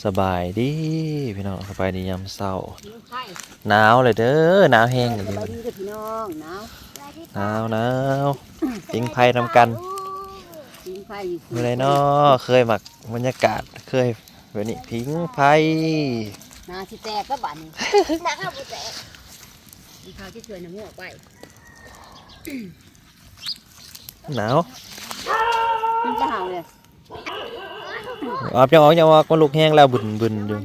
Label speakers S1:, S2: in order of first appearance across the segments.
S1: สบายดีพี่น้องสบายดียามเช้าหนาวเลยเด้อหนาวแห้งเลย
S2: สบายดีเด้อพี่น้องหนาว
S1: หนาวปิงไผ่ทำกัน
S2: พิงไฟ
S1: เมื่อไรเนาะเคยหมักบรรยากาศเคยแบบนี้พิงไผ่
S2: นาสิแตกก็บัดนี้
S3: น้าข้าวบุแตก
S2: มีข้าวที่ช่วยน้ำหัวไป
S1: หนาว
S2: มันจะเห่าเลย
S1: ออกก็ลุกแห้งแล้วบึนอยู่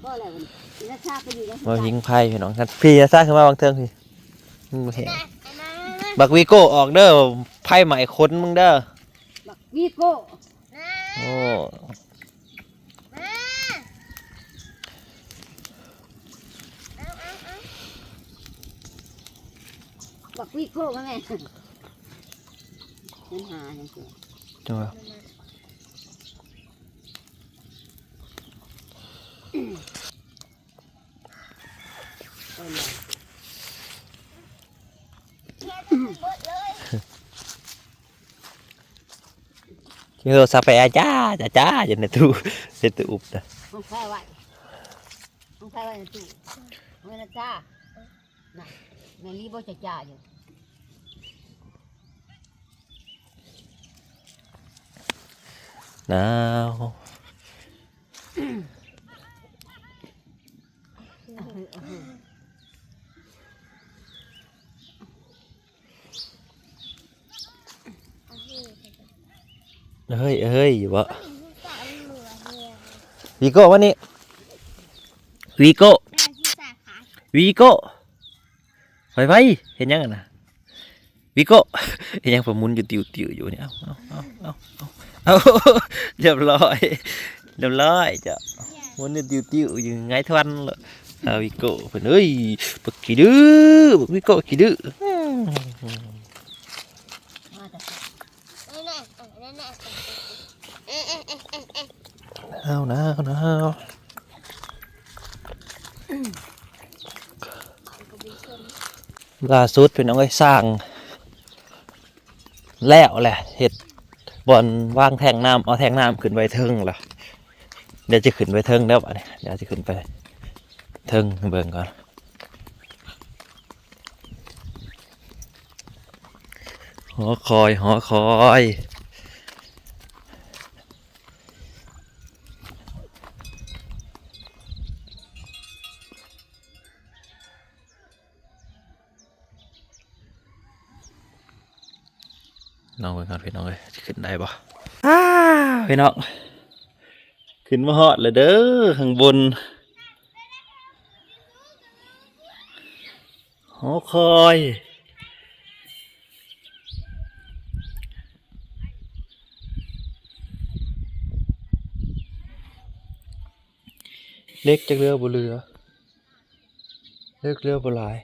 S2: ก็อะไรวันนี้นักชาไปอยู่แล้ว
S1: มาพิงไผ่พี่น้องกันพี่จะสร้างขึ้นมาบางเทิงพี่แห้งบักวีโก้ออกเด้อไผ่ใหม่คนมึงเด้อ
S2: บักวีโก้
S1: โอ้
S2: บักวีโก้มาแม่ฉันหาอย่างเงี้ย
S1: จังหวะ
S2: ต้นเลย
S1: คิดว่าสับไปจ้าอยู่ในตู้อุบนะ
S2: ห้องแพ้ไว้ห้องแพ้ไว้ในตู้เมื่อนะจ้าน่ะแม่รีบจะจ่าอยู่
S1: หนาวเฮ้ยอยู่วะวีโก้วันนี้วีโก้ไปเห็นยังนะวีโก้เห็นยังผมมุนอยู่ติวอยู่เนี่ยเอาเรียบร้อยจ้ะมุนอยู่ติวอยู่ไงทวันเลยวีโก้เพิ่นเอ้ยบักขี้ดื้อบักวีโก้ขี้ดื้อ
S2: มาแต่
S1: หนาวล่าสุดเป็นเอาไว้สร้างแล้วแหละเห็ดบอนวางแทงน้ำเอาแทงน้ำขึ้นไปเทิงแล้วเดี๋ยวจะขึ้นไปเทิงแล้วเนี่ยเดี๋ยวจะขึ้นไปเทิงเบิ่งก่อนหอคอยน้องเบิ่งก่อนพี่น้องเลยจะขึ้นได้ปะพี่น้องขึ้นมาฮอดเลยเด้อข้างบนหอคอยเล็กจากเรือบ่เรือเล็กเรือบ่หลาย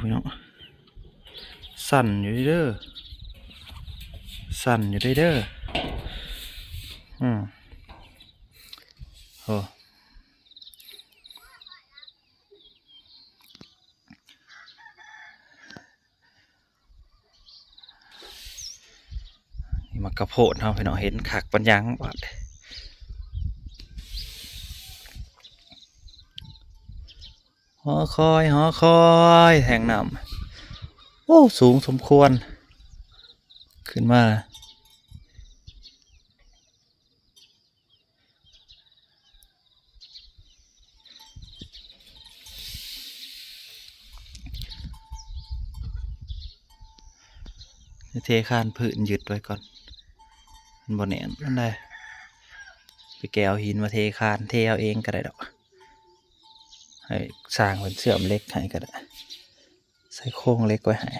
S1: พี่น้องสั่นอยู่เด้อโอ้นี่มากระโพดเนาะพี่น้องเห็นขักปัญญังบาดหอคอยแห่งน้ำโอ้สูงสมควรขึ้นมาเทคานพื้นยึดไว้ก่อนมันบ่แน่นนั่นได้ไปแกวหินมาเทคานเทเอาเองก็ได้ดอกให้สร้างเป็นเสื่อมเล็กให้ก็ได้ใส่โค้งเล็กไว้ให้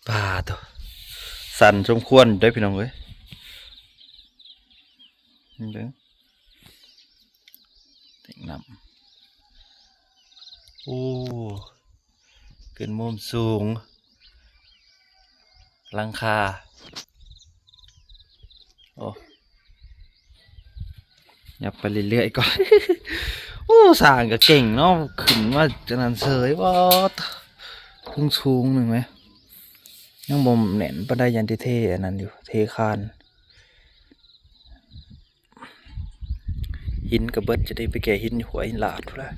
S1: ป่าตัวสั่นสมควรได้พี่น้องเว้ยเด้อติ่งน้ำโอ้ขึ้นมุมสูงหลังคาโอ้ อย่าไปเรื่อยๆก่อน โอ้สร้างก็เก่งเนาะขึ้นว่าจะนันเสยว่าขึ้นสูงหนึ่งไหมยังบ่มเน่นปานได้ยันที่เทอันนั้นอยู่เทคานหินกับเบิดจะได้ไปแก่หินหัวหินหลาดพุ่นละ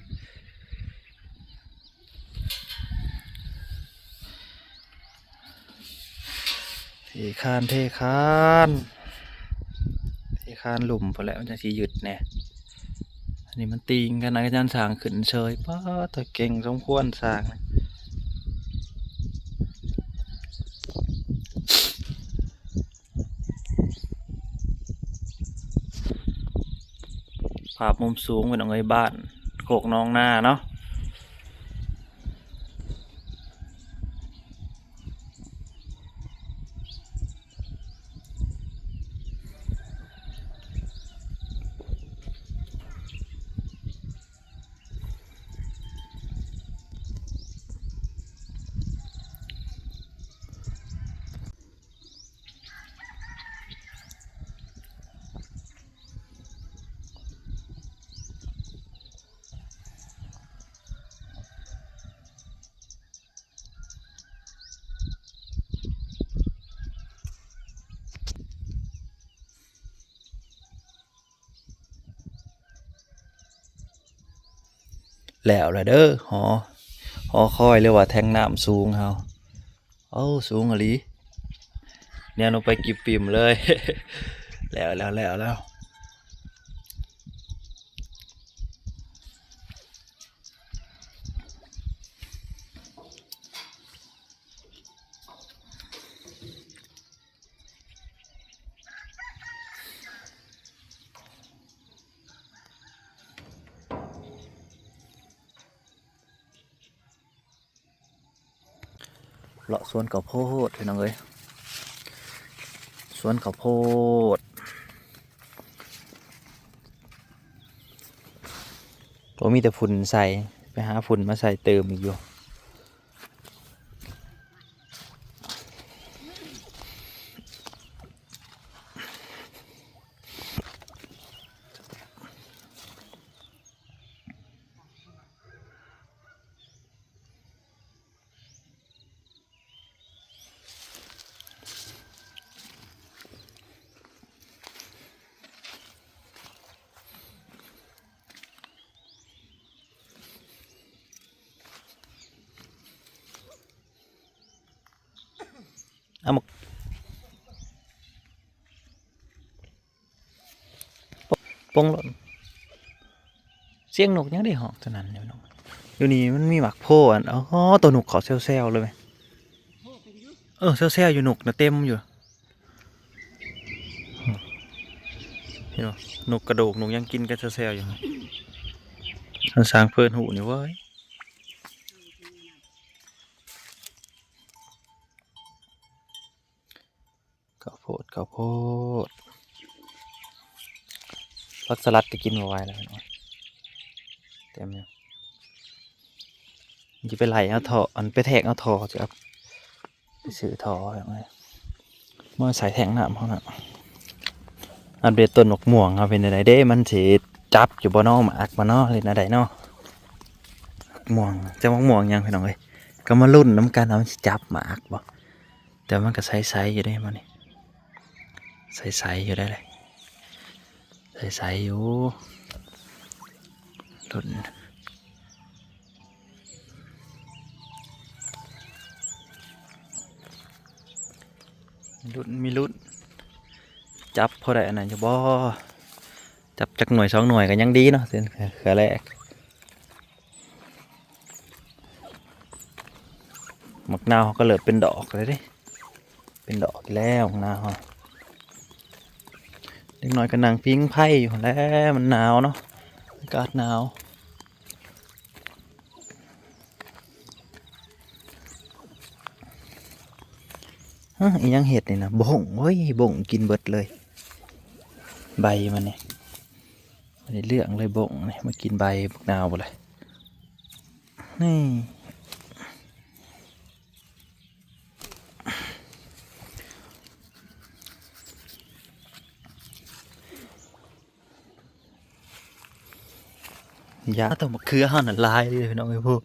S1: เทคานเทคานเทคานหลุมพอแล้วมันจะสีหยุดเนี่ยอันนี้มันตีงกันนะอาจารย์สร้างขึ้นเฉยป้าแต่เก่งสมควรสร้างนะภาพมุมสูงเป็นองไงบ้านโคกน้องหน้าเนาะแล้วละเด้อหอคอยเรียกว่าแทงน้ำสูงเฮาเอ้าสูงอะลีเนี่ยลงไปกิบปิ่มเลย แล้วเลาะสวนข้าวโพดพี่น้องเอ้ยสวนข้าวโพดตัวมีแต่ฝุ่นใส่ไปหาฝุ่นมาใส่เติมอีกอยู่เอามาปงหล่นเสียงนกยังได้หอกเท่านั้นอยู่น้องอยู่นี่มันมีหมักโพอันอ๋อตัวหนุกเขาแซวๆเลยไหมแซวๆอยู่หนุกนะเต็มอยู่เห็นป่ะนกกระโดกนกยังกินกันแซวๆอยู่มันสร้างเพื่อนหูนี่เว้ยข้าวโพดผักสลัดก็กินมาไว้แล้วพี่น้องเต็มเลยมันจะไปไหลเอาท่ออันไปแทกเอาท่อจะเอาไปซื้อท่ออย่างไรเมื่อใส่แทงน้ำเขาน่ะอัปเดตต้นหมกม่วงครับเป็นอะไรเด้มันสิจับอยู่บ่นอหมากบ่นอเลยนะไดเนาะม่วงจะมกม่วงยังพี่น้องเอ้ยก็มาลุ้นน้ำกันเอามันสิจับหมากบ่แต่มันก็ใสๆอยู่ได้มันนี่ใสๆอยู่ได้เลยใสๆอยู่ลุ้นมีลุ้นจับพอได้อันนั้นจะบ่จับจักหน่วยสองหน่วยก็ยังดีเนาะเส้นเขือแรกหมักนาวเขาก็เลิดเป็นดอกเลยดิเป็นดอกแล้วหมักนาวเล็กน้อยก็นั่งพิงไพ่อยู่แล้วมันหนาวเนาะอากาศหนาวอียังเห็ดนี่นะบ่งเฮ้ยบ่งกินเบิดเลยใบมันนี่มันได้เรื่องเลยบ่งนี่มากินใบบักนาวหมดเลยนี่ ยาต้องมาเครือห่านั่นลายเลยพี่น้องไอ้พวก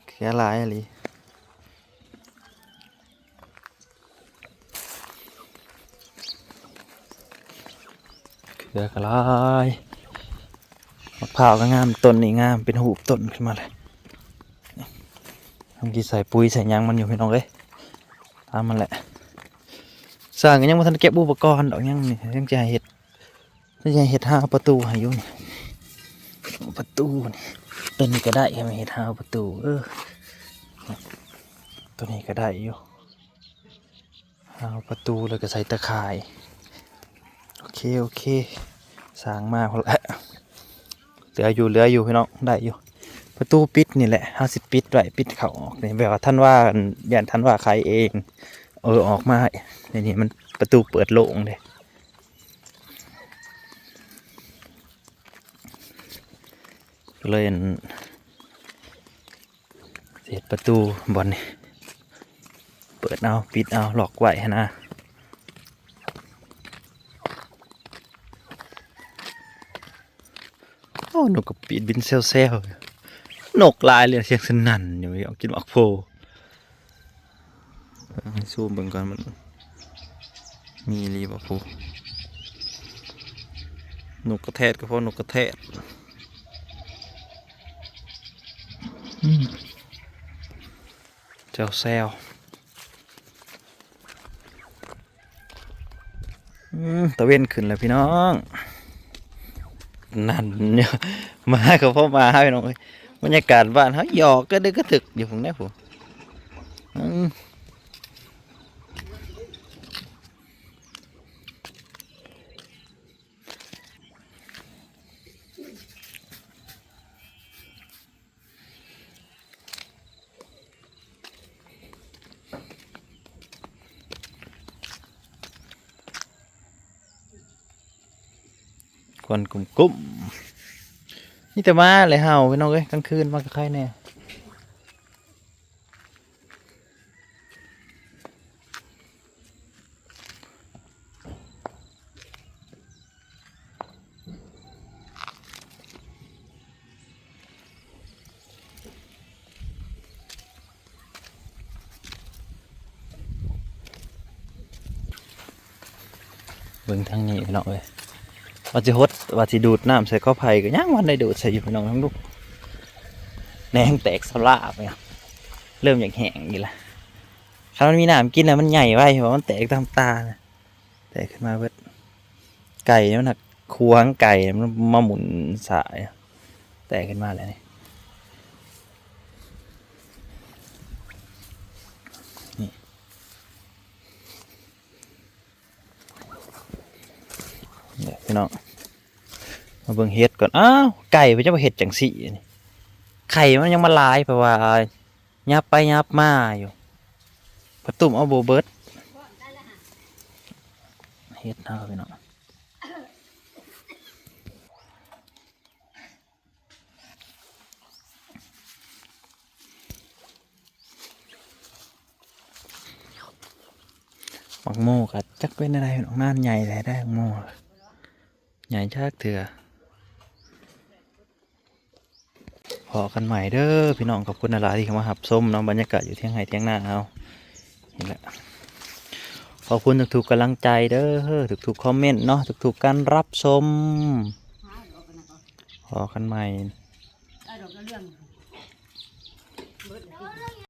S1: เครือลายอะไรเครือกระลายมะพร้าวก็งามต้นนี่งามเป็นหูบต้นขึ้นมาเลยทำกี่ใส่ปุ๋ยใส่ยางมันอยู่พี่น้องเลยตามมันแหละสร้างกันยังมาทันเก็บอุปกรณ์ดอกยังนี่ยังจะเห็ดห้าประตูให้อยู่นี่ประตูนี่ตัวนี้ก็ได้ใช่ไหมเห็ดห้าประตูตัวนี้ก็ได้อยู่ห้าประตูแล้วก็ใส่ตะข่ายโอเคสร้างมาพอละเหลืออยู่พี่น้องได้อยู่ประตูปิดนี่แหละ50ปิดไว้ปิดเขาออกนี่แบบว่าท่านว่าย่านท่านว่าใครเองออกมานี่มันประตูเปิดโล่งเลยเลยเศษประตูบอลนี่เปิดเอาปิดเอาหลอกไว้นะโอ้นกกระปีดบินเซลนกลายเลยเสียงสนั่นอยู่เอากินหมักโพซูมเบิ่งก่อนมันมีรีบพูนกกระแทกก็เพราะนกกระแทกเจ้าแซวตะเว้นขึ้นแล้วพี่น้องนั่นเนี่ยมากับพ่อมาให้พี่น้องบรรยากาศบ้านเขาหยอกก็ดึกก็ถึกอยู่ผมเนี่ยผมคนกุ้มนี่แต่มาเลยเห่าพี่น้องเอ้ยกลางคืนมากับใครเนี่ยเบิ่งทางนี้พี่น้องเอ้ยว่าจะฮดว่าจะดูดน้ำใส่ข้อไผ่ก็ยังวันได้ดูดใส่อยู่พี่น้องทั้งลูกแหนงแตกสลาบเนี่ยเริ่มอย่างแห้งอยู่ละถ้ามันมีน้ำกินนะมันใหญ่ไว้เพราะมันแตกตามตานะแตกขึ้นมาเบิดไก่เนี่ยมันหนักควงไก่มันมาหมุนสายแตกขึ้นมาเลยนี่เนี่ยพี่น้องมาเบิ่งเห็ดก่อนอ้าวไก่มันจะมาเห็ดจังสี่นี่ไข่มันยังมาลายเพราะว่ายับไปยับมาอยู่ประตุ่มเอาโบเบิร์ดเฮ็ดหน้าพี่น้องหมักโม่กัดจักเป็นอะไรพี่น้องน่านใหญ่เลยได้หมักโม่ใหญ่ชักเถื่อพอกันใหม่เด้อพี่น้องขอบคุณนาราที่เข้ามาหับส้มน้องบรรยากาศอยู่เที่ยงไห้เที่ยงหน้าเอานี่แหละขอบคุณทุกๆกำลังใจเด้อทุกๆคอมเมนต์เนาะทุกๆการรับชมพอกันใหม่